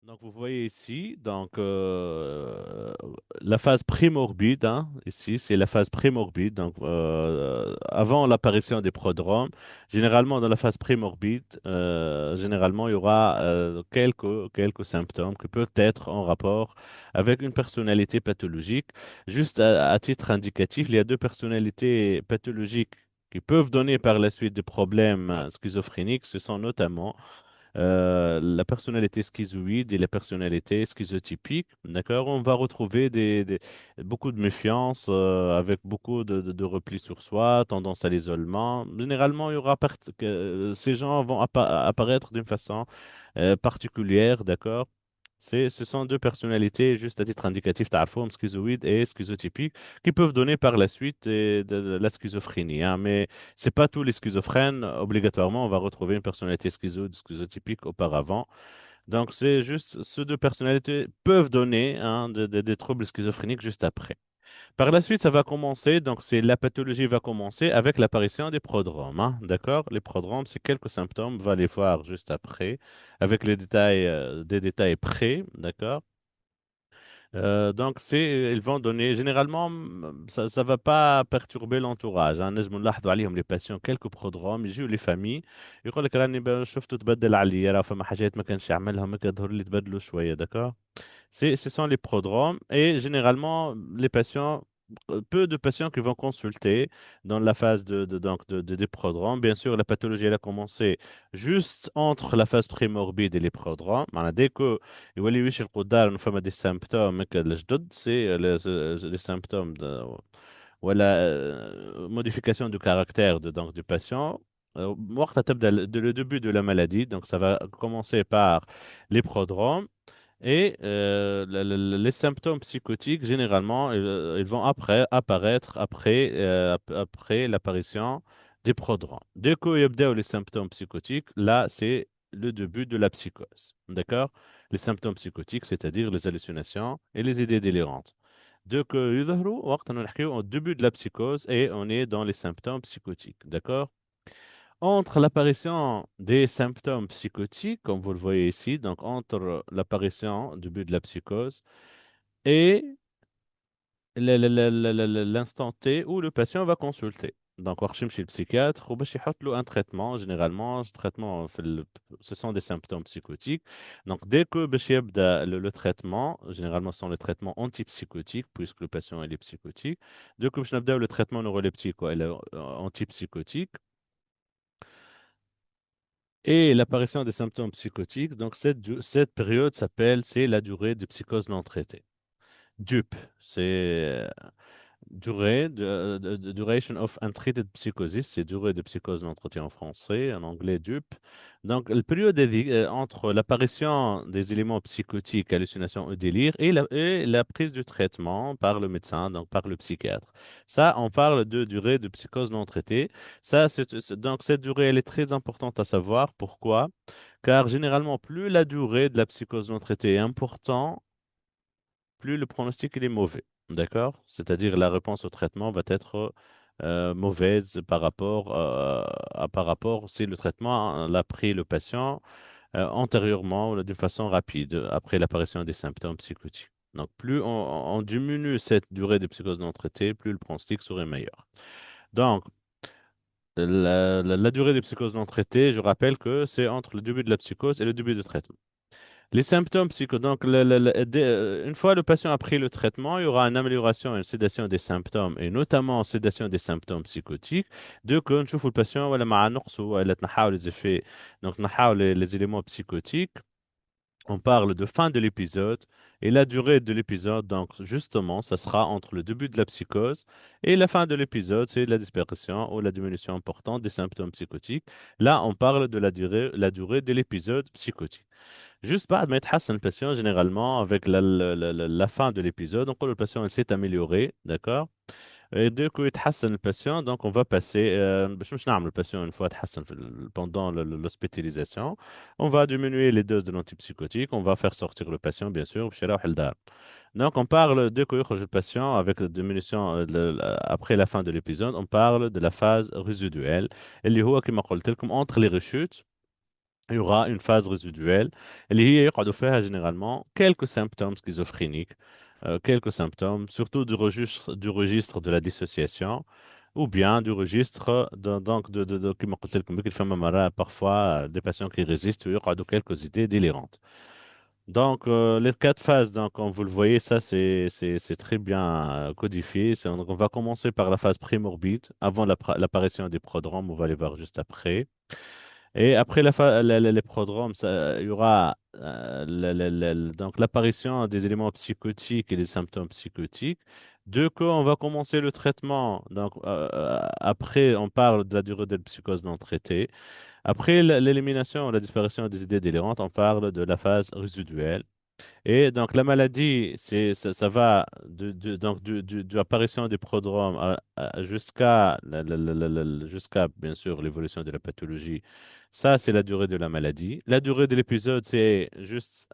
Donc, vous voyez ici, la phase prémorbide, hein, ici, c'est la phase prémorbide. Donc, avant l'apparition des prodromes, généralement, dans la phase prémorbide, généralement, il y aura quelques symptômes qui peuvent être en rapport avec une personnalité pathologique. Juste à titre indicatif, il y a deux personnalités pathologiques qui peuvent donner par la suite des problèmes schizophréniques. Ce sont notamment la personnalité schizoïde et la personnalité schizotypique. D'accord? On va retrouver beaucoup de méfiance, avec beaucoup de repli sur soi, tendance à l'isolement. Généralement, il y aura ces gens vont apparaître d'une façon particulière, d'accord? Ce sont deux personnalités, juste à titre indicatif, تعرفهم, schizoïde et schizotypique, qui peuvent donner par la suite de la schizophrénie, hein. Mais c'est pas tous les schizophrènes. Obligatoirement, on va retrouver une personnalité schizotypique auparavant. Donc, c'est juste, ces deux personnalités peuvent donner, hein, des troubles schizophréniques juste après. Par la suite, ça va commencer, donc la pathologie va commencer avec l'apparition des prodromes, hein, d'accord? Les prodromes, c'est quelques symptômes, on va les voir juste après, avec les détails, des détails près, d'accord? Ils vont donner, généralement, ça va pas perturber l'entourage, hein. نجم نلاحظوا عليهم les patients quelques prodromes يجيوا les familles يقول لك راني شفته تبدل عليا، راه فما حاجات ما كانش يعملها ما يظهر لي تبدلوا شوية، d'accord? Ce sont les prodromes et généralement, peu de patients qui vont consulter dans la phase des prodromes. Bien sûr, la pathologie elle a commencé juste entre la phase prémorbide et les prodromes. معناها dès que يولي يوش القدار إنه فما des symptômes هكا الجدد c'est les symptômes ou la modification du caractère du patient. وقتها تبدأ le début de la maladie, donc ça va commencer par les prodromes. Et les symptômes psychotiques, généralement, ils vont apparaître après l'apparition des prodromes. Dès qu'il y a les symptômes psychotiques, là, c'est le début de la psychose. D'accord? Les symptômes psychotiques, c'est-à-dire les hallucinations et les idées délirantes. Dès que يظهروا وقت نحكيو au début de la psychose et on est dans les symptômes psychotiques. D'accord? Entre l'apparition des symptômes psychotiques, comme vous le voyez ici, donc entre l'apparition du but de la psychose et l'instant T où le patient va consulter. Donc, on chez le psychiatre, ou باش يحط له un traitement, généralement, ce traitement, ce sont des symptômes psychotiques. Donc, dès que باش يبدأ le traitement, généralement, ce sont les traitements antipsychotiques, puisque le patient il est psychotique. Dès que باش نبدأ le traitement neuroleptique, quoi, il est antipsychotique, et l'apparition des symptômes psychotiques. Donc, cette période c'est la durée de psychose non traitée. DUP, c'est Duration of Untreated Psychosis, c'est durée de psychose non traitée en français, en anglais DUP. Donc, la période entre l'apparition des éléments psychotiques, hallucinations ou délire, et la prise du traitement par le médecin, donc par le psychiatre. Ça, on parle de durée de psychose non traitée. Donc, cette durée, elle est très importante à savoir. Pourquoi? Car généralement, plus la durée de la psychose non traitée est importante, plus le pronostic il est mauvais. D'accord? C'est-à-dire la réponse au traitement va être mauvaise par rapport si le traitement l'a pris le patient antérieurement ou d'une façon rapide après l'apparition des symptômes psychotiques. Donc, plus on diminue cette durée de psychose non traitée, plus le pronostic serait meilleur. Donc, la durée de psychose non traitée, je rappelle que c'est entre le début de la psychose et le début du traitement. Les symptômes psycho, donc une fois le patient a pris le traitement, il y aura une amélioration, une sédation des symptômes, et notamment sédation des symptômes psychotiques. Dès que نشوفوا le patient ولا مع نقص ولا تنحاو les effets, donc نحاو les éléments psychotiques, on parle de fin de l'épisode et la durée de l'épisode, donc justement, ça sera entre le début de la psychose et la fin de l'épisode, c'est la disparition ou la diminution importante des symptômes psychotiques. Là, on parle de la durée de l'épisode psychotique. Juste بعد ما يتحسن le patient, généralement, avec la fin de l'épisode, donc le patient il s'est amélioré, d'accord? Et dès qu'il يتحسن le patient, donc on va passer, باش مش نعمل le patient une fois تحسن pendant l'hospitalisation, on va diminuer les doses de l'antipsychotique, on va faire sortir le patient, bien sûr, باش يروح لدار. Donc on parle, dès que يخرج le patient, avec la diminution, après la fin de l'épisode, on parle de la phase résiduelle, اللي هو كما قلت لكم entre les rechutes il y aura une phase résiduelle اللي هي يقعدوا فيها généralement quelques symptômes schizophréniques, quelques symptômes, surtout du registre de la dissociation ou bien du registre كما قلت لكم بك فما مرات parfois des patients qui résistent ويقعدوا quelques idées délirantes. Donc, les quatre phases, donc, comme vous le voyez, ça, c'est très bien codifié. Donc, on va commencer par la phase prémorbide, avant l'apparition des prodromes, on va les voir juste après. Et après les prodromes, il y aura donc l'apparition des éléments psychotiques et des symptômes psychotiques. Deux cas, on va commencer le traitement. Donc, après, on parle de la durée de la psychose non traitée. Après l'élimination, la disparition des idées délirantes, on parle de la phase résiduelle. Et donc la maladie, ça va donc de l'apparition des prodromes jusqu'à jusqu'à bien sûr l'évolution de la pathologie. Ça, c'est la durée de la maladie. La durée de l'épisode, c'est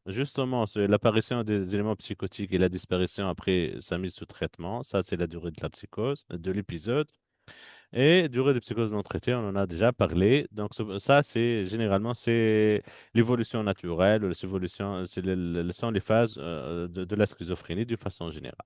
justement c'est l'apparition des éléments psychotiques et la disparition après sa mise sous traitement. Ça, c'est la durée de la psychose, de l'épisode. Et durée de psychose non traitée, on en a déjà parlé. Donc ça, c'est généralement c'est l'évolution naturelle, l'évolution, sont les phases de la schizophrénie d'une façon générale.